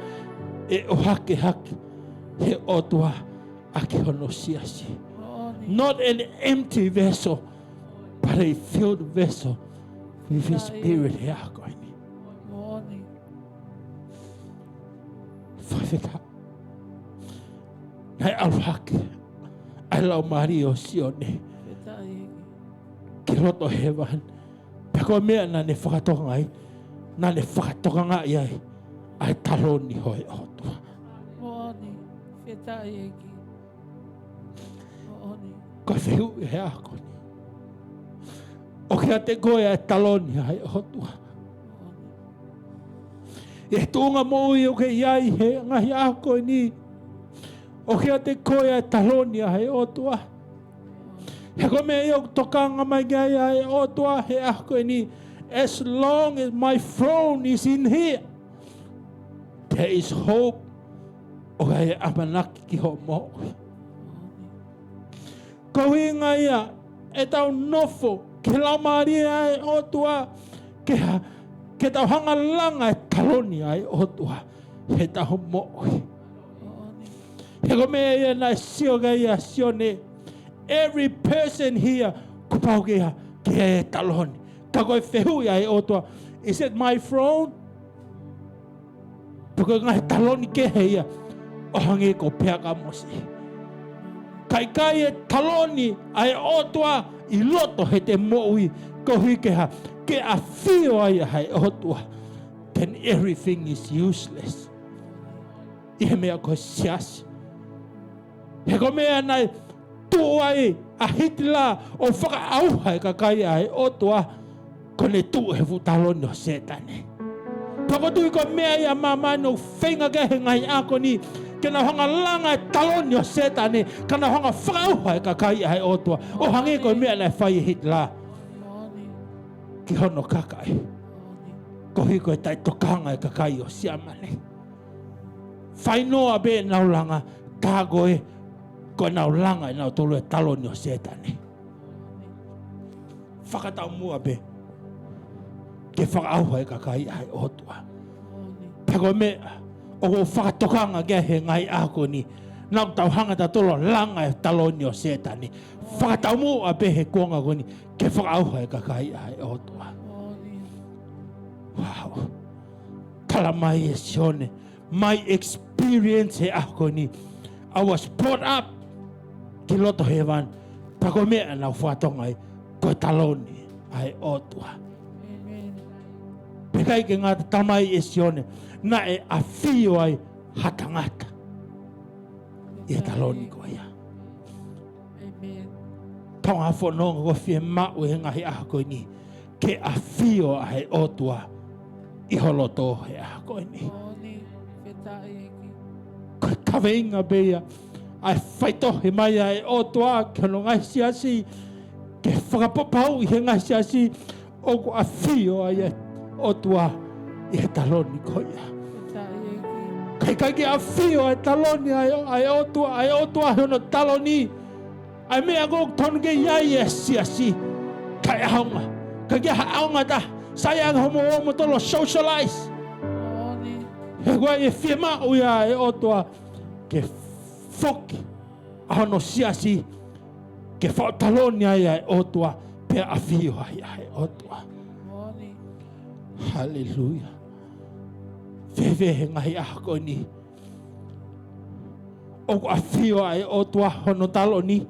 E o hake hake. He otua ake hono siasi. Not an empty vessel. But a filled vessel. With his spirit he ako ini. Whawhika. Nei alwhake. Ai lau maari o sione. Ki roto hewan. Peko mea na ne whakatoka ai. Na ne whakatoka ngā iai. Ai taloni hoi otua. Ko whiu he ako ni. O kia te koe ai taloni ai otua. E tunga moui o ke iai he ngahi ako ni. O kia te koe ai taloni ai otua. He ko me i o tokanga mai gai ai otua he ako ni. As long as my throne is in here, there is hope. O kai amanaki ki ho moui. Ko hinga ia e tau nofo ke lau maari ai otua. Ke tau hanga langa e taloni ai otua. He tau mo'i. He ko mea ia nai sio gai a sione. Every person here kupau kia ke e taloni. Ka koe whehui ai otua. Is it my throne? Pako ngai taloni ke he ia. O hangi ko pea ka mosi. Kai e taloni ai otua I loto he te mo'i. kohikeha ke a fio ai hai otua, then everything is useless. Ihe mea ko siasi. He ko mea nai tu ai a hitila o whakaauha e kakai ai otua ko ne tu he futaloni o setane. Pako tui ko mea ia mamani o whenga ke he ngai ako ni ke na honga langa e taloni o setane ka na honga whakaauha e kakai ai otua o hangi ko mea nai whai hitila ki hono kakai. Ko hiko e tai tokanga e kakai o siamane. Whainoa be nau langa tāgoe ko nau langa e nau tolu e taloni o setane. Whakatau mua be ke whakaauha e kakai ai otua. Pako me o ko whakatokanga ke he ngai ako ni nau tau hangata tolo langa e taloni o setane. Whakatau mua be he kuanga ko ni ke whakaauha e kakai ai otua. Wow. Tala mai e sione. My experience he ako ni. I was brought up ki loto hewan. Pako mea nau whatongai koe taloni ai otua. Pekai ke ngata tamai e sione. Na e a fio ai hatangata. I taloni koe ia. Taunga whanonga ko fie mau he ngahi ako ni. Ke a fio ai otua. I holoto he ako ni. Koe Kaveinga bea. Ai whaitohe mai ai otua ke no ngai siasi. Ke whakapapau i he ngai siasi. O ko a fio ai otua i he taloni koia. Kai ke a fio ai taloni ai otua he no taloni. Ai mea gok tonu ke iai e siasi. Kai aonga. Kai ke aonga ta. Saya homo tolo socialize. He koe e fie mau ia e otua ke foki ahono siasi ke whautaloni ai otua pe a fio ai otua. Hallelujah. Fewe he ngahi ako ni. O a fio ai otua hono taloni.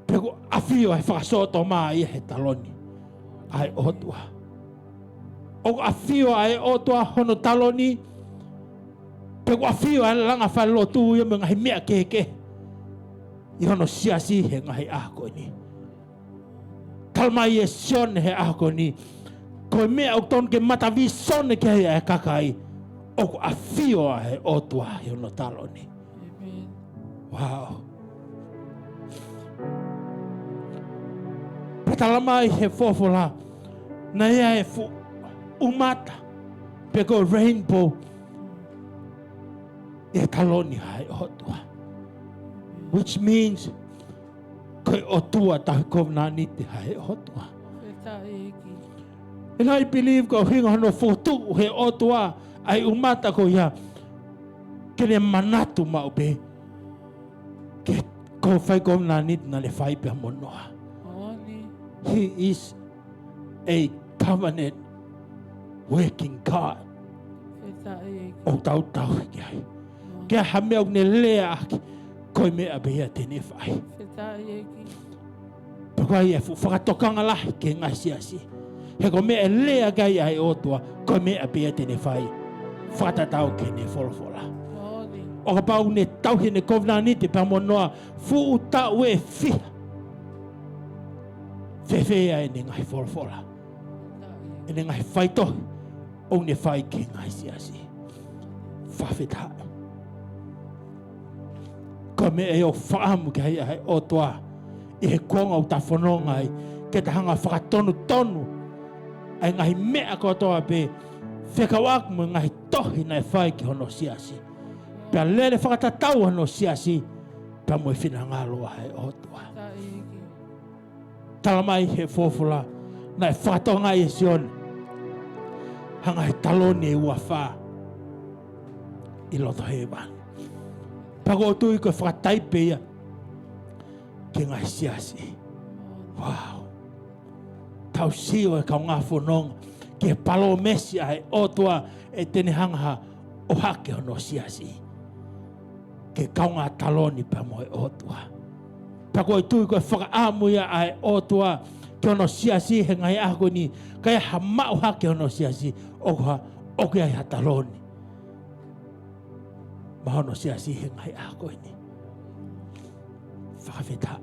Pe a fio ai whakasoto maa ia he taloni ai otua. O a fio ai otua hono taloni. Pe a fio ai langa whalotu ia me ngahi mea keke. I hono siasi he ngahi ako ni. Talmai e sion he ako ni. Koe mea o ton ke matavi sone ke hea e kakai. O a fio ai otua he hono taloni. Wow. Patalamai he Folofola. Na ia e fu umata. Pe ko rainbow. E taloni hai otua. Which means koe otua tahi kovna niti hai otua. And I believe ko hinga hono fotu he otua ai umata ko ia. Kene manatu mau be. Ke ko whai kovna niti na le whai pia monoa. He is a covenant working God. O tau ki ai. Ke hame o ne lea aki. Koe mea bea tene whai. Pakai e whakatokanga lahi ke ngai siasi. He ko mea lea gai ai otua. Koe mea bea tene whai. Whakatatau ke ne Folofola. O ka pau ne tauhi ne kovna niti pa monoa. Fu utau e whiha. Whewhea e ne ngai Folofola. E ne ngai whaitohi. O ne whai ke ngai siasi. Whawhetai. Ko me e o whaamu ke hei ai o toa. I he kuanga o ta whanonga ai. Ke ta hanga whakatonu tonu. Ai ngahi mea ko toa pe. Whekawak mo ngahi tohi nai whai ki hono siasi. Pea lere whakatatau hono siasi. Pea mo i whina ngaloa ai o toa. Talamai he Folofola. Nai whakatonga i sion. Hanga he taloni e ua wha. I loto hewan. Pago tui ko whakataipe ia. Ke ngai siasi. Wow. Tau sio e kau ngā whanonga. Ke palo mesi ai otua e tene hanga o hake hono siasi. Ke kau ngā taloni pa moe otua. Pago tui ko whakaamu ia ai otua. ke ono siasi he ngai ako ni kai ha mau ha ke ono siasi o ke ai hataloni ma ono siasi he ngai ako ni whakawheta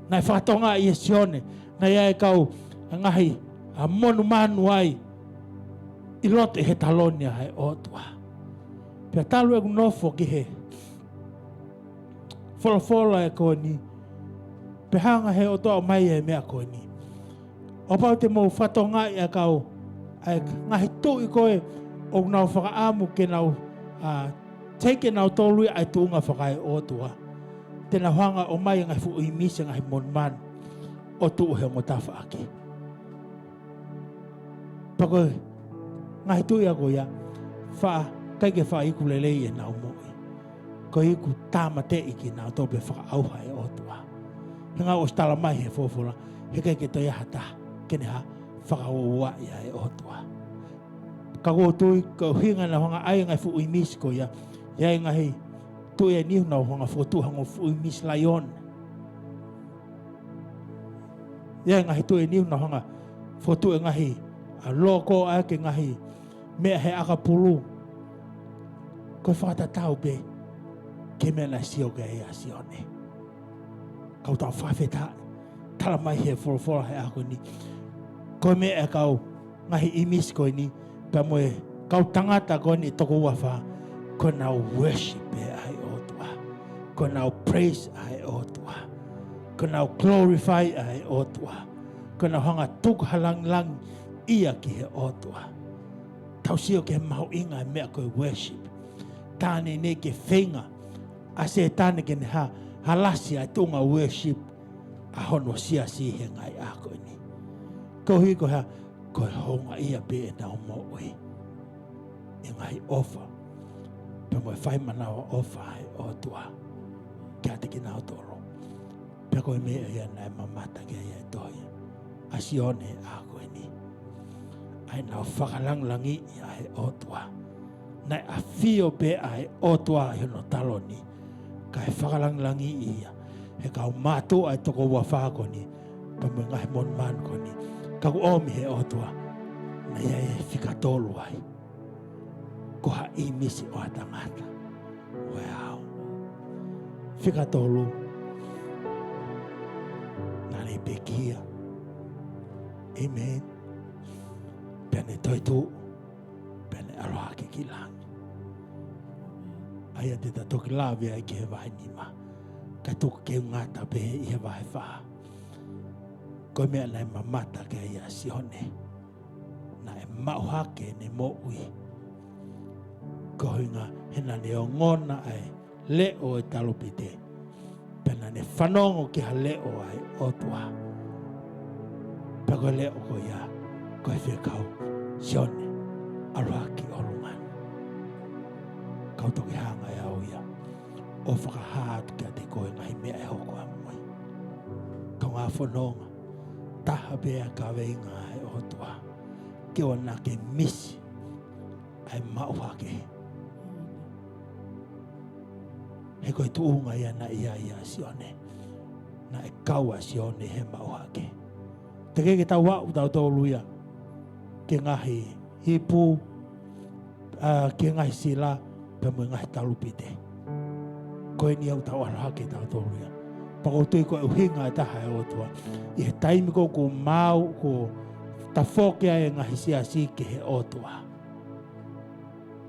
nai whakatonga i e sione nai ai kau ngahi a monu manu ai i lote he talonia hai otua pia talu e nofo ki he Folofola e koe ni pehanga he otoa mai e mea koe ni o pau te mou whatonga i a kau ai ngahi tu i koe o nau whakaamu ke nau teike nau tolui ai tuunga whakai otua tena hanga o mai ngai fu i misa ngai mon man o tu he ngotafa aki pako ngai tu ia ko ia fa kai ke fa iku lele e nau mo ko iku tama te iki nau to be fa au hai o tua nga o stala mai he fofola he kai ke to ia hata kene ha fa o wa ia e o tua ka go tu ko hinga na hanga ai ngai fu i mis ko ia ngai tu e ni na hanga fu tu hanga fu i mis lion ia ngai tu e ni na hanga fu tu ngai a loko a ke ngahi me he aka pulu ko fata tau be ke me na sio ke ia sione kau ta fafeta tala mai he Folofola he ako ni ko me e kau ngahi imis ko ni pa mo kau tangata ko ni toko wafa ko na worship e ai otua ko na praise ai otua ko na glorify ai otua ko na hanga tuk halang lang ia ki he otua tau sio ke mau inga mea koe worship tane ne ke whenga a se tane ke ha halasi a tunga worship a hono sia si he ngai a koe ni ko hui ko ha koe honga ia pe e nao mo ui e ngai ofa pe moe whai manawa ofa he otua kia te ki nao toro pe koe mea ia nai mamata ke ia toia a sione a koe ni ai nau whakalang-langi i ai otua. Nai a fio pe ai otua i hono taloni. Kai whakalang-langi ia. He kau mātou ai toko ua whako ni. Pamu ngai mon man ko ni. Kau omi he otua. Nai ai e whikatolu ai. Ko ha i misi o atangata. Wow. Whikatolu. Nani pekia. Amen. Pene toitu, pene aloha ke kilangi. Aia te ta toki lawe ai ke he wahi nima. Ka tuku ke ngata pe i he wahi wha. Koe mea nai mamata ke ia sione. Nai mauhake ne mo ui. Koe nga hena ne o ngona ai leo e talupite. Pena ne whanongo ki ha leo ai otua. Pako leo ko ia. Koe whikau, sione, aloha ki Olunga. Kau toki hanga e au ia. O Fakaha atu kia te koe ngai mea e hoko amoi. Kau ngā whanonga, taha bea Kaveinga e otua. Ke o nā ke misi, ai mauhake. He koe tuunga ia na ia sione. Na e kaua sione he mauhake. Te keke tau wau tau tolu ia. Ke ngahi hipu, ke ngahi sila, pe mo ngahi talupite. Koe ni au tau aloha ke tau tolu ia. Pako tui koe uhinga e taha e otua. I he taimi ko mau, ko tafoke ai ngahi sia si ke he otua.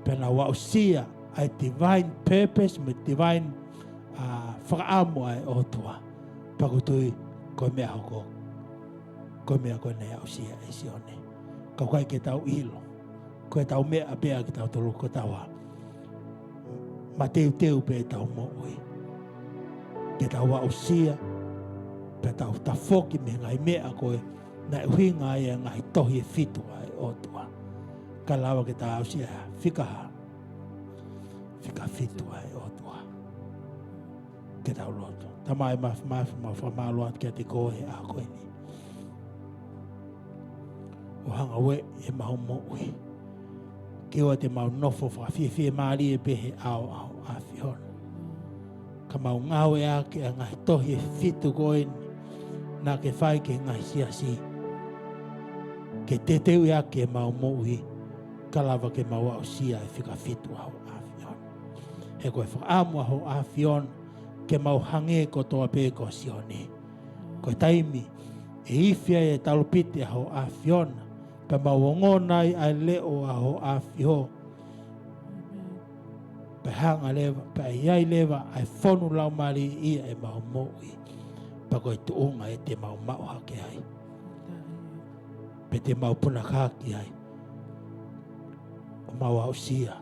Pena wau sia ai divine purpose, me divine whakaamu ai otua. Pako tui koe mea hoko. Koe mea koe nei au sia e sione. Kau kai ke tau ilo. Koe tau mea apea ke tau tolu ko taua. Ma teu pe tau mo ui. Ke tau wa usia. Pe tau tafoki me ngai mea koe. Na uhinga ai ngai tohi e fitu ai otua. Ka lawa ke tau usia Fakaha. Fika fitu ai otua. Ke tau loto. Tamai mawhamaluat ke te koe a koe ni. O hanga we e mahu mo ui. Ke oa te mau nofo whawhiwhi e maari e pehe au a whihona. Ka mau ngau e ake a ngai tohi e fitu koe ni. Nā ke whai ke ngai siasi. Ke te teu ia ke mau moui. Kalawa ke mau au sia e whika fitu au awhion. He koe whakaamua ho awhion. Ke mau hange ko toa pē ko sione. Koe taimi e ifia e talupiti a ho awhion. Pa mau ngonai ai leo a ho awhio. Pa hanga lewa, pa iai lewa ai whonu lau mari ia e mau moui. Pa koe tuunga e te mau mau hake ai. Pe te mau puna kaki ai. O mau au sia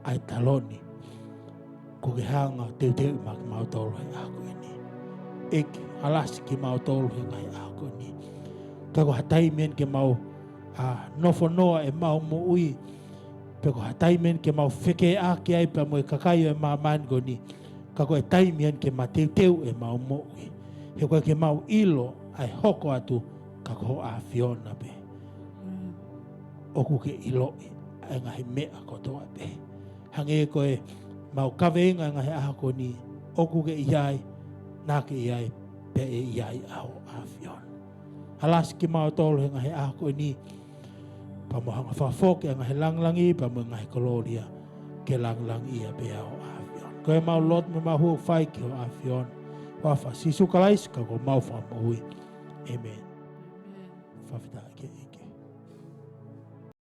ai taloni. Ko ke hanga teu teu ma ki mau tolu he ako ini. Eke alasi ki mau tolu he ngai ako ini. Ka ko hatai men ke mau nofo noa e mau moui. Pe ko hatai men ke mau wheke ake ai pa mo e kakaio e maa mango ni. Ka ko e taimian ke ma teu teu e mau moui. He koe ke mau ilo ai hoko atu ka ko a whiona pe. Oku ke iloi ai ngahi mea kotoa pe. Hange koe mau Kaveinga ngahi ahako ni. Oku ke iai, nā ke iai, pe e iai aho a whiona. Halasi ki mau tolu he ngahi ahako ni. Pa mo hanga whafoke ngahi langlangi, pa mo ngahi koloria ke langlangi ia pe aho a whiona. Koe mau lot me mau hua whai ki ho a whiona. Wafa sisu kalais ka ko mau wha maui. Amen. Whawhita ike ike.